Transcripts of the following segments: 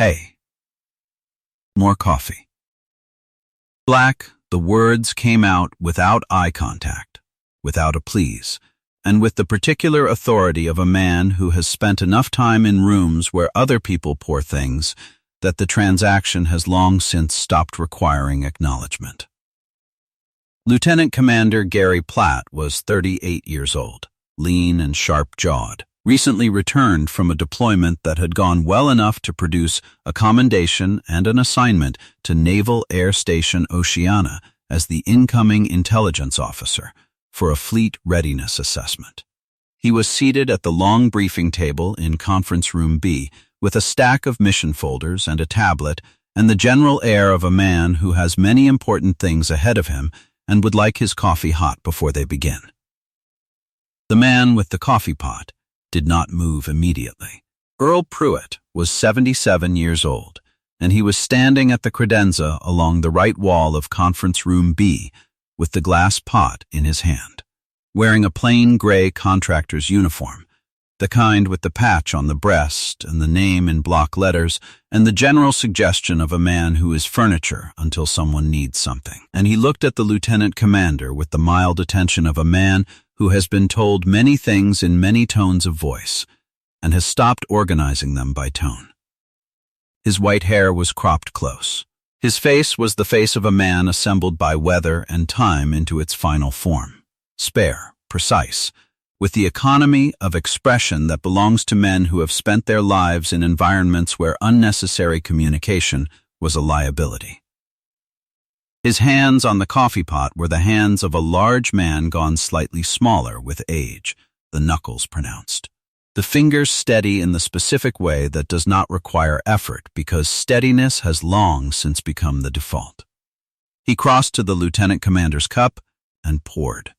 Hey, more coffee. Black, the words came out without eye contact, without a please, and with the particular authority of a man who has spent enough time in rooms where other people pour things that the transaction has long since stopped requiring acknowledgement. Lieutenant Commander Gary Platt was 38 years old, lean and sharp-jawed, recently returned from a deployment that had gone well enough to produce a commendation and an assignment to Naval Air Station Oceana as the incoming intelligence officer for a fleet readiness assessment. He was seated at the long briefing table in Conference Room B with a stack of mission folders and a tablet and the general air of a man who has many important things ahead of him and would like his coffee hot before they begin. The man with the coffee pot did not move immediately. Earl Pruitt was 77 years old, and he was standing at the credenza along the right wall of Conference Room B with the glass pot in his hand, wearing a plain gray contractor's uniform, the kind with the patch on the breast and the name in block letters and the general suggestion of a man who is furniture until someone needs something. And he looked at the lieutenant commander with the mild attention of a man who has been told many things in many tones of voice and has stopped organizing them by tone. His white hair was cropped close. His face was the face of a man assembled by weather and time into its final form, spare, precise, with the economy of expression that belongs to men who have spent their lives in environments where unnecessary communication was a liability. His hands on the coffee pot were the hands of a large man gone slightly smaller with age, the knuckles pronounced. The fingers steady in the specific way that does not require effort because steadiness has long since become the default. He crossed to the lieutenant commander's cup and poured.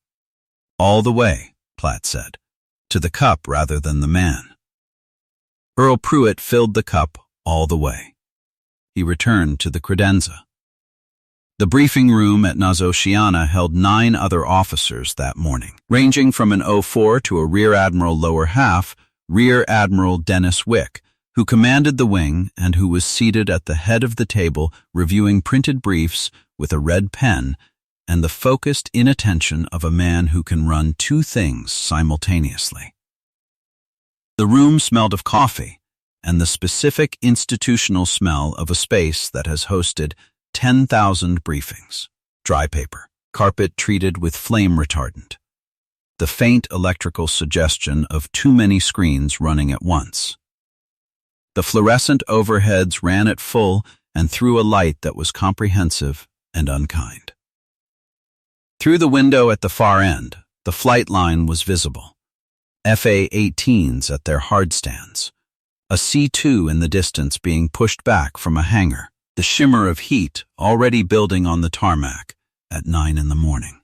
All the way, Platt said, to the cup rather than the man. Earl Pruitt filled the cup all the way. He returned to the credenza. The briefing room at Oceana held 9 other officers that morning, ranging from an 04 to a Rear Admiral lower half, Rear Admiral Dennis Wick, who commanded the wing and who was seated at the head of the table reviewing printed briefs with a red pen and the focused inattention of a man who can run 2 things simultaneously. The room smelled of coffee and the specific institutional smell of a space that has hosted 10,000 briefings, dry paper, carpet treated with flame retardant, the faint electrical suggestion of too many screens running at once. The fluorescent overheads ran at full and threw a light that was comprehensive and unkind. Through the window at the far end, the flight line was visible. FA-18s at their hard stands, a C-2 in the distance being pushed back from a hangar, the shimmer of heat already building on the tarmac at 9 in the morning.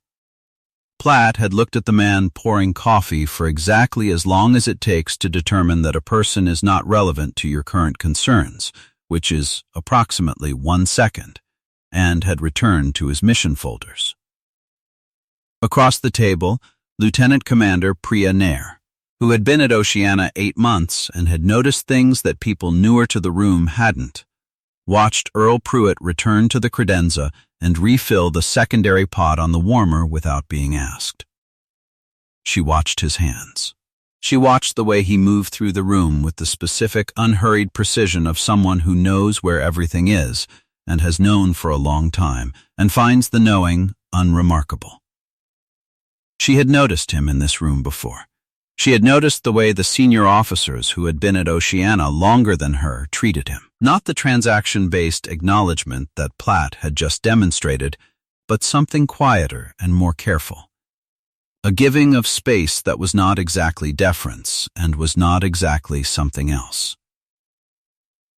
Platt had looked at the man pouring coffee for exactly as long as it takes to determine that a person is not relevant to your current concerns, which is approximately 1 second, and had returned to his mission folders. Across the table, Lieutenant Commander Priya Nair, who had been at Oceana 8 months and had noticed things that people newer to the room hadn't, watched Earl Pruitt return to the credenza and refill the secondary pot on the warmer without being asked. She watched his hands. She watched the way he moved through the room with the specific, unhurried precision of someone who knows where everything is and has known for a long time and finds the knowing unremarkable. She had noticed him in this room before. She had noticed the way the senior officers who had been at Oceana longer than her treated him. Not the transaction-based acknowledgement that Platt had just demonstrated, but something quieter and more careful. A giving of space that was not exactly deference and was not exactly something else.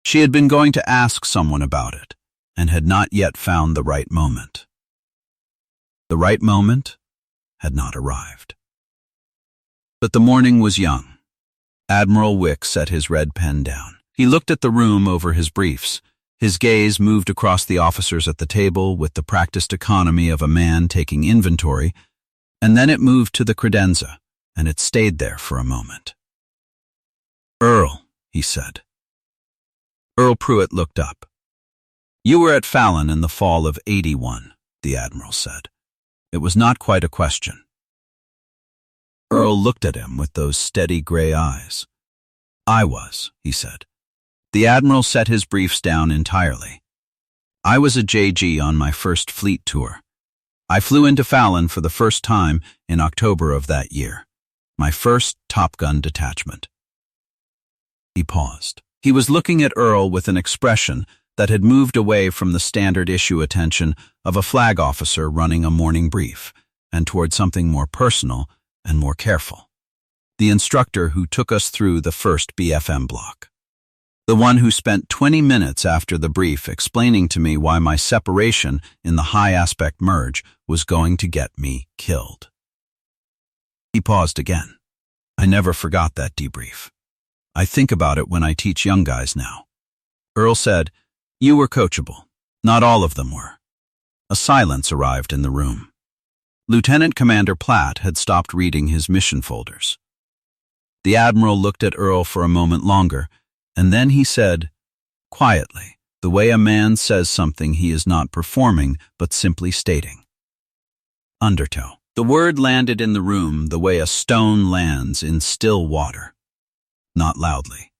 She had been going to ask someone about it and had not yet found the right moment. The right moment had not arrived. But the morning was young. Admiral Wick set his red pen down. He looked at the room over his briefs. His gaze moved across the officers at the table with the practiced economy of a man taking inventory, and then it moved to the credenza, and it stayed there for a moment. "Earl," he said. Earl Pruitt looked up. "You were at Fallon in the fall of '81, the Admiral said. It was not quite a question. Earl looked at him with those steady gray eyes. "I was," he said. The Admiral set his briefs down entirely. "I was a JG on my first fleet tour. I flew into Fallon for the first time in October of that year. My first Top Gun detachment." He paused. He was looking at Earl with an expression that had moved away from the standard issue attention of a flag officer running a morning brief and toward something more personal and more careful. The instructor who took us through the first BFM block. The one who spent 20 minutes after the brief explaining to me why my separation in the high-aspect merge was going to get me killed. He paused again. I never forgot that debrief. I think about it when I teach young guys now. Earl said, "You were coachable. Not all of them were." A silence arrived in the room. Lieutenant Commander Platt had stopped reading his mission folders. The Admiral looked at Earl for a moment longer, and then he said, quietly, the way a man says something he is not performing but simply stating. Undertow. The word landed in the room the way a stone lands in still water. Not loudly,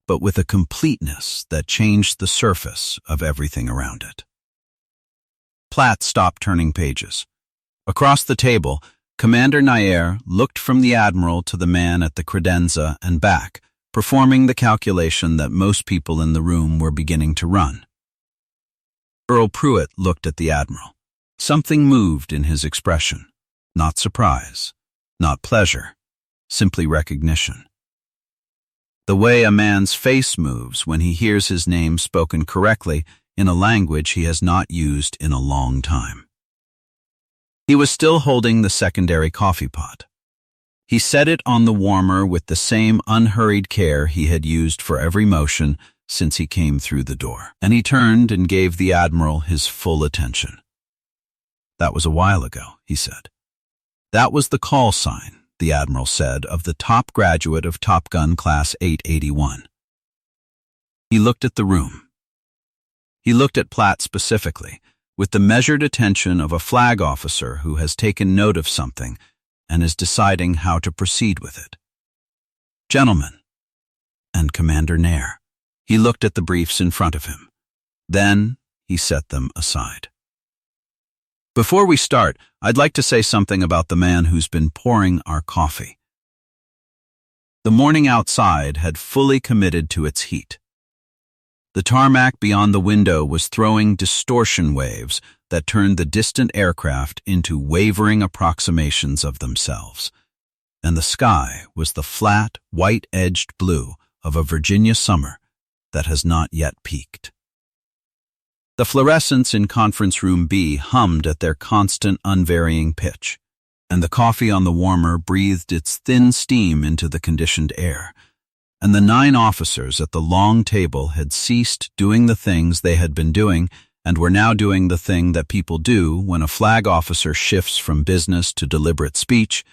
but with a completeness that changed the surface of everything around it. Platt stopped turning pages. Across the table, Commander Nair looked from the Admiral to the man at the credenza and back, performing the calculation that most people in the room were beginning to run. Earl Pruitt looked at the Admiral. Something moved in his expression. Not surprise, not pleasure, simply recognition. The way a man's face moves when he hears his name spoken correctly in a language he has not used in a long time. He was still holding the secondary coffee pot. He set it on the warmer with the same unhurried care he had used for every motion since he came through the door, and he turned and gave the Admiral his full attention. "That was a while ago," he said. "That was the call sign," the Admiral said, "of the top graduate of Top Gun Class 881. He looked at the room. He looked at Platt specifically, with the measured attention of a flag officer who has taken note of something and is deciding how to proceed with it. "Gentlemen," and Commander Nair. He looked at the briefs in front of him. Then he set them aside. "Before we start, I'd like to say something about the man who's been pouring our coffee." The morning outside had fully committed to its heat. The tarmac beyond the window was throwing distortion waves that turned the distant aircraft into wavering approximations of themselves, and the sky was the flat, white-edged blue of a Virginia summer that has not yet peaked. The fluorescents in Conference Room B hummed at their constant, unvarying pitch, and the coffee on the warmer breathed its thin steam into the conditioned air, and the 9 officers at the long table had ceased doing the things they had been doing and were now doing the thing that people do when a flag officer shifts from business to deliberate speech.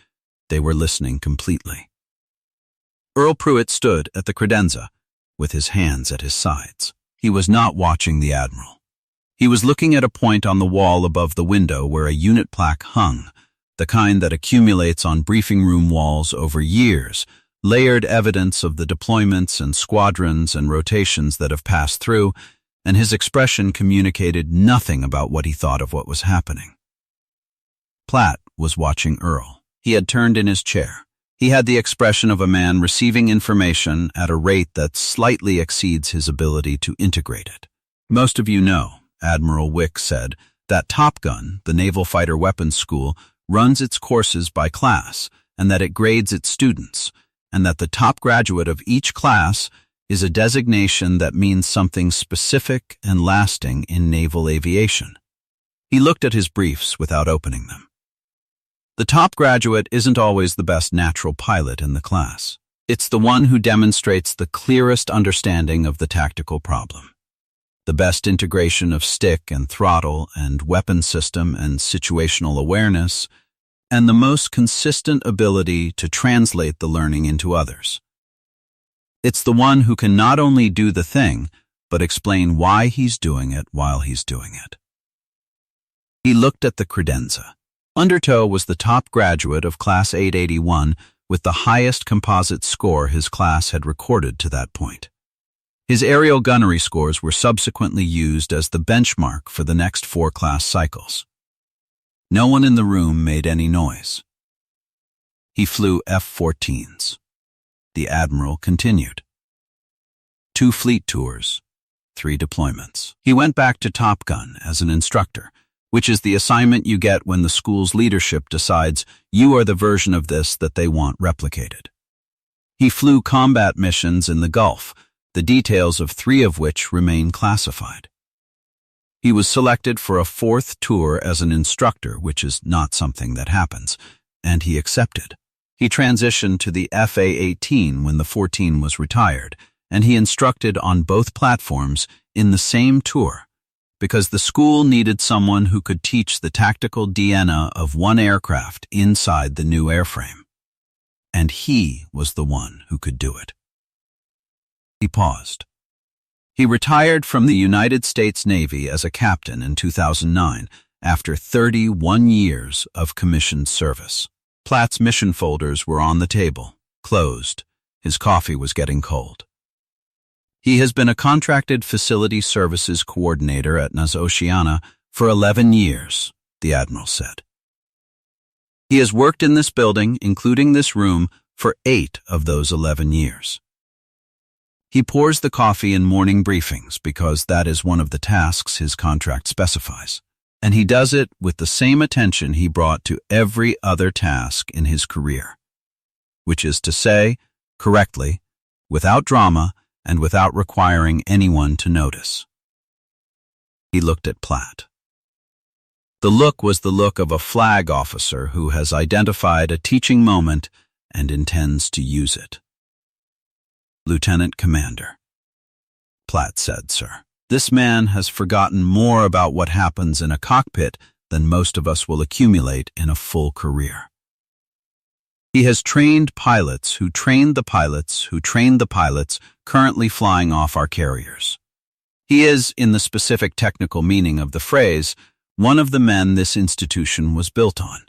They were listening completely. Earl Pruitt stood at the credenza, with his hands at his sides. He was not watching the Admiral. He was looking at a point on the wall above the window where a unit plaque hung, the kind that accumulates on briefing room walls over years, layered evidence of the deployments and squadrons and rotations that have passed through, and his expression communicated nothing about what he thought of what was happening. Platt was watching Earl. He had turned in his chair. He had the expression of a man receiving information at a rate that slightly exceeds his ability to integrate it. "Most of you know," Admiral Wick said, "that Top Gun, the Naval Fighter Weapons School, runs its courses by class, and that it grades its students, and that the top graduate of each class is a designation that means something specific and lasting in naval aviation." He looked at his briefs without opening them. The top graduate isn't always the best natural pilot in the class. It's the one who demonstrates the clearest understanding of the tactical problem, the best integration of stick and throttle and weapon system and situational awareness, and the most consistent ability to translate the learning into others. It's the one who can not only do the thing, but explain why he's doing it while he's doing it. He looked at the credenza. Undertow was the top graduate of Class 881 with the highest composite score his class had recorded to that point. His aerial gunnery scores were subsequently used as the benchmark for the next 4 class cycles. No one in the room made any noise. He flew F-14s. The Admiral continued. 2 fleet tours, 3 deployments. He went back to Top Gun as an instructor, which is the assignment you get when the school's leadership decides you are the version of this that they want replicated. He flew combat missions in the Gulf, the details of 3 of which remain classified. He was selected for a 4th tour as an instructor, which is not something that happens, and he accepted. He transitioned to the FA-18 when the 14 was retired, and he instructed on both platforms in the same tour, because the school needed someone who could teach the tactical DNA of one aircraft inside the new airframe. And he was the one who could do it. He paused. He retired from the United States Navy as a captain in 2009 after 31 years of commissioned service. Platt's mission folders were on the table, closed. His coffee was getting cold. He has been a contracted facility services coordinator at NAS for 11 years, the Admiral said. He has worked in this building, including this room, for 8 of those 11 years. He pours the coffee in morning briefings because that is one of the tasks his contract specifies, and he does it with the same attention he brought to every other task in his career, which is to say, correctly, without drama, and without requiring anyone to notice. He looked at Platt. The look was the look of a flag officer who has identified a teaching moment and intends to use it. Lieutenant Commander, Platt said, "Sir, this man has forgotten more about what happens in a cockpit than most of us will accumulate in a full career. He has trained pilots who trained the pilots who trained the pilots currently flying off our carriers. He is, in the specific technical meaning of the phrase, one of the men this institution was built on."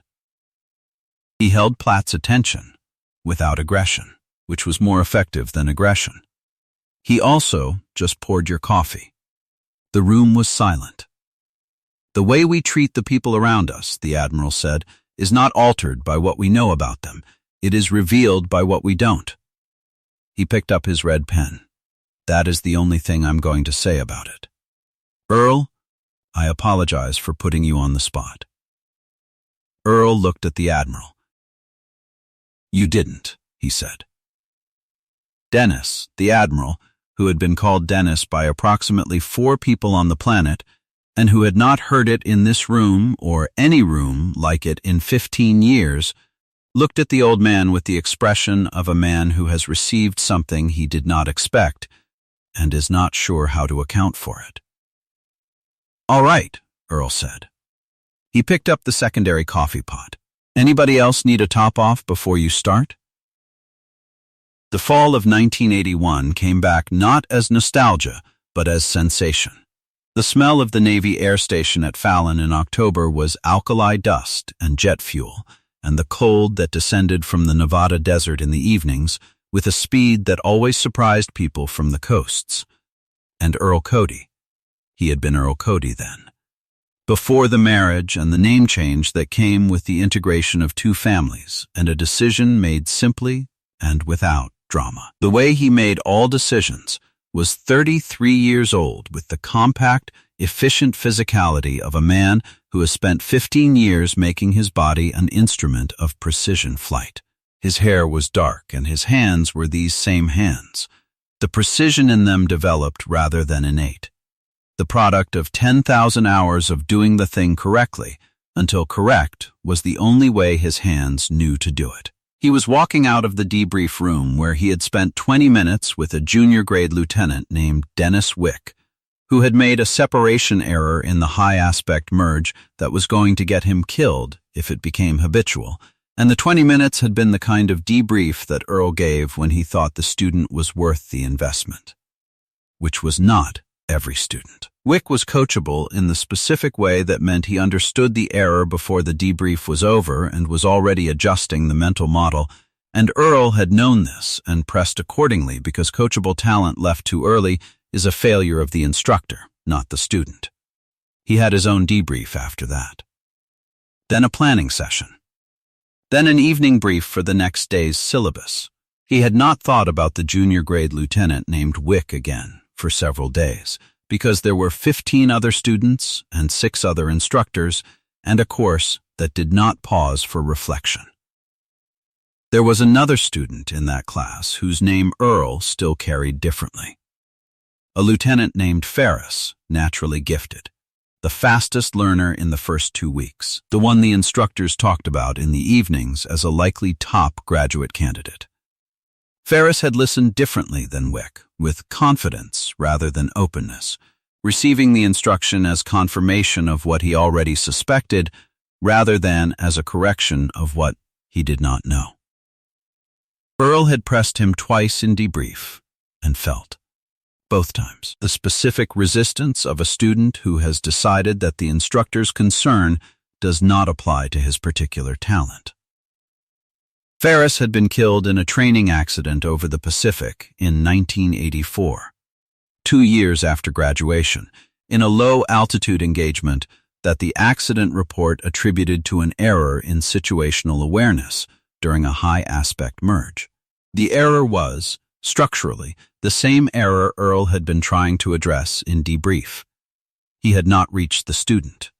He held Platt's attention without aggression, which was more effective than aggression. He also just poured your coffee. The room was silent. "The way we treat the people around us," the Admiral said, "is not altered by what we know about them. It is revealed by what we don't." He picked up his red pen. "That is the only thing I'm going to say about it. Earl, I apologize for putting you on the spot." Earl looked at the Admiral. "You didn't," he said. Dennis, the Admiral, who had been called Dennis by approximately 4 people on the planet, and who had not heard it in this room or any room like it in 15 years, looked at the old man with the expression of a man who has received something he did not expect and is not sure how to account for it. "All right," Earl said. He picked up the secondary coffee pot. "Anybody else need a top-off before you start?" The fall of 1981 came back not as nostalgia, but as sensation. The smell of the Navy Air Station at Fallon in October was alkali dust and jet fuel, and the cold that descended from the Nevada desert in the evenings with a speed that always surprised people from the coasts. And Earl Cody. He had been Earl Cody then. Before the marriage and the name change that came with the integration of 2 families and a decision made simply and without drama. The way he made all decisions was 33 years old with the compact, efficient physicality of a man who has spent 15 years making his body an instrument of precision flight. His hair was dark and his hands were these same hands. The precision in them developed rather than innate. The product of 10,000 hours of doing the thing correctly, until correct was the only way his hands knew to do it. He was walking out of the debrief room where he had spent 20 minutes with a junior-grade lieutenant named Dennis Wick, who had made a separation error in the high-aspect merge that was going to get him killed if it became habitual, And the 20 minutes had been the kind of debrief that Earl gave when he thought the student was worth the investment, which was not every student. Wick was coachable in the specific way that meant he understood the error before the debrief was over and was already adjusting the mental model, and Earl had known this and pressed accordingly because coachable talent left too early is a failure of the instructor, not the student. He had his own debrief after that. Then a planning session. Then an evening brief for the next day's syllabus. He had not thought about the junior grade lieutenant named Wick again for several days, because there were 15 other students and 6 other instructors, and a course that did not pause for reflection. There was another student in that class whose name Earl still carried differently. A lieutenant named Ferris, naturally gifted, the fastest learner in the first 2 weeks, the one the instructors talked about in the evenings as a likely top graduate candidate. Ferris had listened differently than Wick, with confidence rather than openness, receiving the instruction as confirmation of what he already suspected rather than as a correction of what he did not know. Earl had pressed him twice in debrief and felt, both times, the specific resistance of a student who has decided that the instructor's concern does not apply to his particular talent. Ferris had been killed in a training accident over the Pacific in 1984, 2 years after graduation, in a low-altitude engagement that the accident report attributed to an error in situational awareness during a high-aspect merge. The error was, structurally, the same error Earl had been trying to address in debrief. He had not reached the student.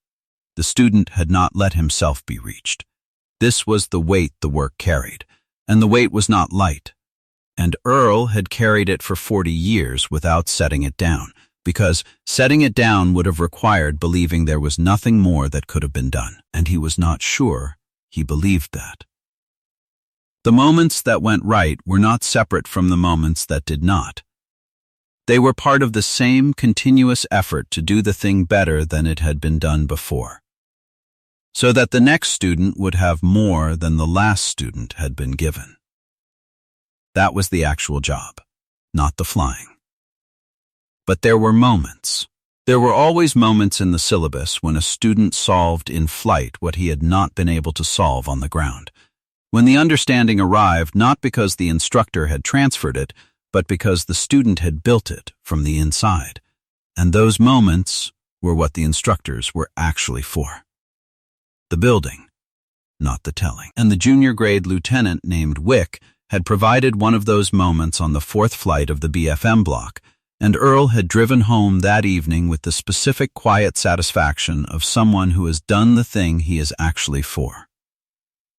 The student had not let himself be reached. This was the weight the work carried, and the weight was not light. And Earl had carried it for 40 years without setting it down, because setting it down would have required believing there was nothing more that could have been done, and he was not sure he believed that. The moments that went right were not separate from the moments that did not. They were part of the same continuous effort to do the thing better than it had been done before, so that the next student would have more than the last student had been given. That was the actual job, not the flying. But there were moments. There were always moments in the syllabus when a student solved in flight what he had not been able to solve on the ground, when the understanding arrived not because the instructor had transferred it, but because the student had built it from the inside. And those moments were what the instructors were actually for. The building, not the telling. And the junior grade lieutenant named Wick had provided one of those moments on the 4th flight of the BFM block, and Earl had driven home that evening with the specific quiet satisfaction of someone who has done the thing he is actually for.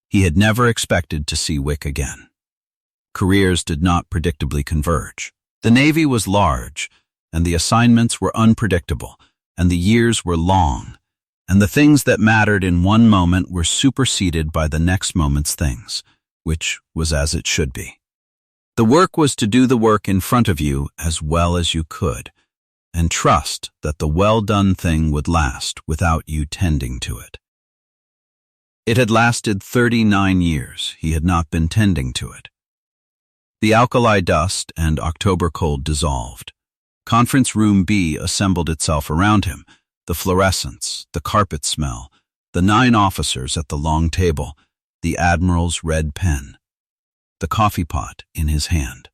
He had never expected to see Wick again. Careers did not predictably converge. The Navy was large, and the assignments were unpredictable, and the years were long, and the things that mattered in one moment were superseded by the next moment's things, which was as it should be. The work was to do the work in front of you as well as you could, and trust that the well-done thing would last without you tending to it. It had lasted 39 years. He had not been tending to it. The alkali dust and October cold dissolved. Conference Room B assembled itself around him, the fluorescence, the carpet smell, the 9 officers at the long table, the Admiral's red pen, the coffee pot in his hand.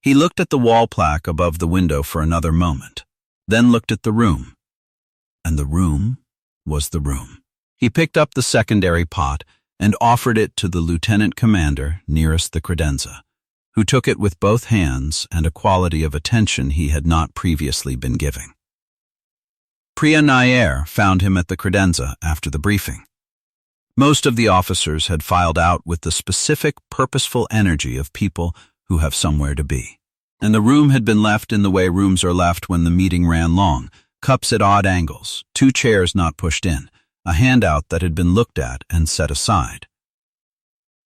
He looked at the wall plaque above the window for another moment, then looked at the room. And the room was the room. He picked up the secondary pot and offered it to the lieutenant commander nearest the credenza, who took it with both hands and a quality of attention he had not previously been giving. Priya Nair found him at the credenza after the briefing. Most of the officers had filed out with the specific, purposeful energy of people who have somewhere to be. And the room had been left in the way rooms are left when the meeting ran long, cups at odd angles, 2 chairs not pushed in, a handout that had been looked at and set aside.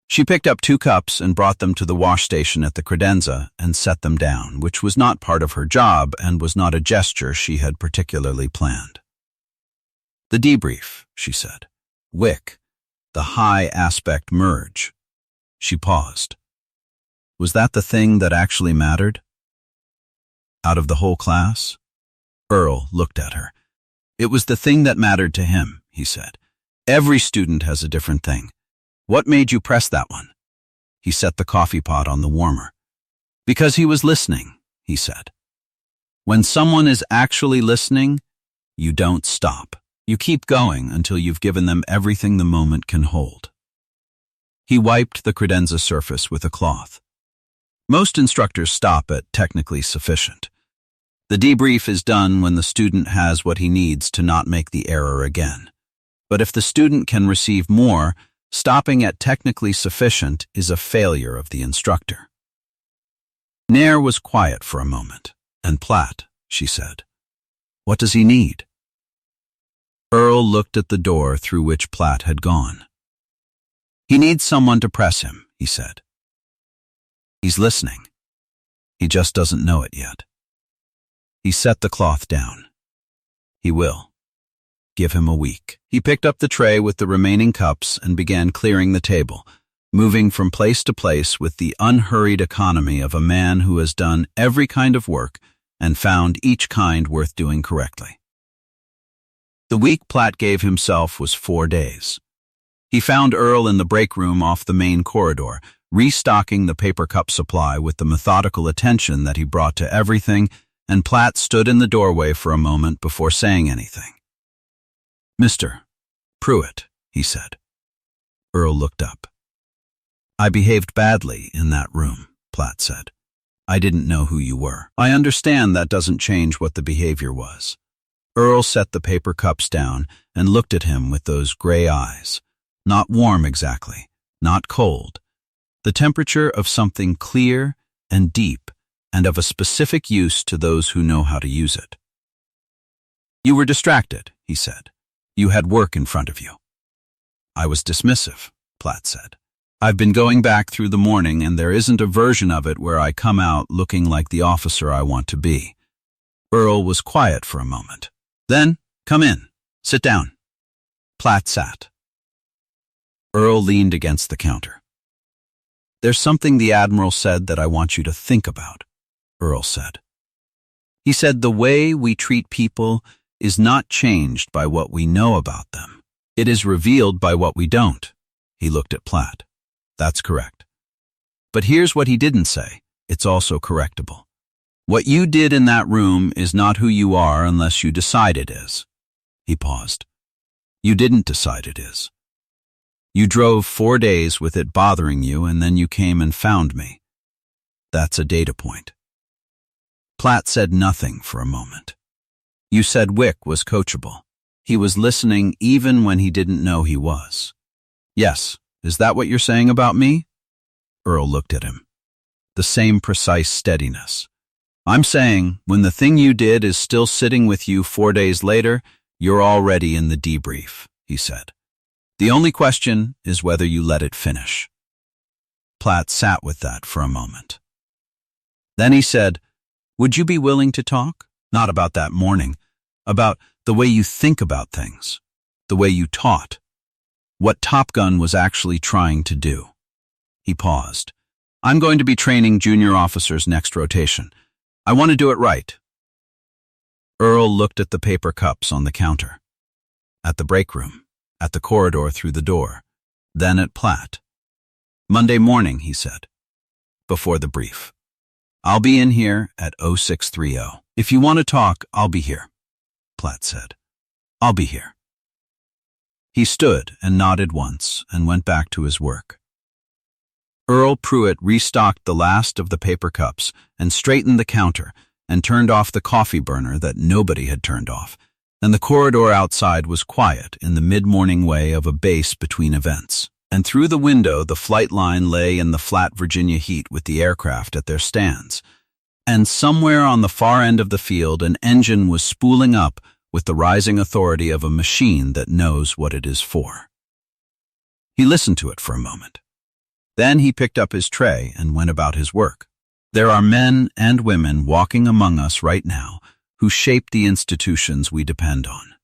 She picked up 2 cups and brought them to the wash station at the credenza and set them down, which was not part of her job and was not a gesture she had particularly planned. "The debrief," she said. "Wick, the high aspect merge. She paused. Was that the thing that actually mattered? Out of the whole class? Earl looked at her. It was the thing that mattered to him, he said. Every student has a different thing. What made you press that one? He set the coffee pot on the warmer. Because he was listening, he said. When someone is actually listening, you don't stop. You keep going until you've given them everything the moment can hold. He wiped the credenza surface with a cloth. Most instructors stop at technically sufficient. The debrief is done when the student has what he needs to not make the error again. But if the student can receive more, stopping at technically sufficient is a failure of the instructor. Nair was quiet for a moment. And Platt, she said. What does he need? Earl looked at the door through which Platt had gone. He needs someone to press him, he said. He's listening. He just doesn't know it yet. He set the cloth down. He will. Give him a week. He picked up the tray with the remaining cups and began clearing the table, moving from place to place with the unhurried economy of a man who has done every kind of work and found each kind worth doing correctly. The week Platt gave himself was 4 days. He found Earl in the break room off the main corridor, restocking the paper cup supply with the methodical attention that he brought to everything, and Platt stood in the doorway for a moment before saying anything. Mr. Pruitt, he said. Earl looked up. I behaved badly in that room, Platt said. I didn't know who you were. I understand that doesn't change what the behavior was. Earl set the paper cups down and looked at him with those gray eyes. Not warm exactly, not cold. The temperature of something clear and deep and of a specific use to those who know how to use it. You were distracted, he said. You had work in front of you. I was dismissive, Platt said. I've been going back through the morning and there isn't a version of it where I come out looking like the officer I want to be. Earl was quiet for a moment. Then, come in. Sit down. Platt sat. Earl leaned against the counter. There's something the Admiral said that I want you to think about, Earl said. He said the way we treat people is not changed by what we know about them. It is revealed by what we don't. He looked at Platt. That's correct. But here's what he didn't say. It's also correctable. What you did in that room is not who you are unless you decide it is. He paused. You didn't decide it is. You drove 4 days with it bothering you and then you came and found me. That's a data point. Platt said nothing for a moment. You said Wick was coachable. He was listening even when he didn't know he was. Yes, is that what you're saying about me? Earl looked at him. The same precise steadiness. I'm saying when the thing you did is still sitting with you 4 days later, you're already in the debrief, he said. The only question is whether you let it finish. Platt sat with that for a moment. Then he said, would you be willing to talk? Not about that morning, about the way you think about things, the way you taught, what Top Gun was actually trying to do. He paused. I'm going to be training junior officers next rotation. I want to do it right. Earl looked at the paper cups on the counter, at the break room, at the corridor through the door, then at Platt. Monday morning, he said, before the brief. I'll be in here at 0630. If you want to talk, I'll be here, Platt said. I'll be here. He stood and nodded once and went back to his work. Earl Pruitt restocked the last of the paper cups and straightened the counter and turned off the coffee burner that nobody had turned off, and the corridor outside was quiet in the mid-morning way of a base between events. And through the window the flight line lay in the flat Virginia heat with the aircraft at their stands. And somewhere on the far end of the field an engine was spooling up with the rising authority of a machine that knows what it is for. He listened to it for a moment. Then he picked up his tray and went about his work. There are men and women walking among us right now who shape the institutions we depend on,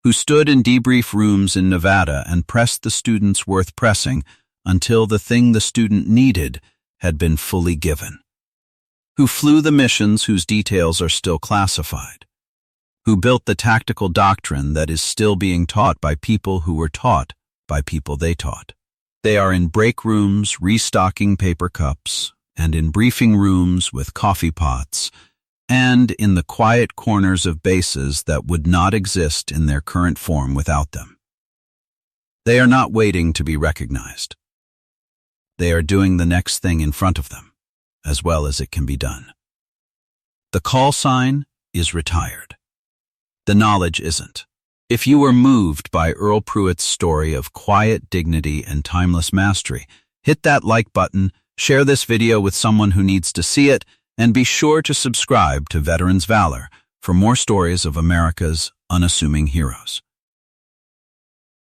who stood in debrief rooms in Nevada and pressed the students worth pressing until the thing the student needed had been fully given, who flew the missions whose details are still classified, who built the tactical doctrine that is still being taught by people who were taught by people they taught. They are in break rooms restocking paper cups, and in briefing rooms with coffee pots, and in the quiet corners of bases that would not exist in their current form without them. They are not waiting to be recognized. They are doing the next thing in front of them, as well as it can be done. The call sign is retired. The knowledge isn't. If you were moved by Earl Pruitt's story of quiet dignity and timeless mastery, hit that like button, share this video with someone who needs to see it, and be sure to subscribe to Veterans Valor for more stories of America's unassuming heroes.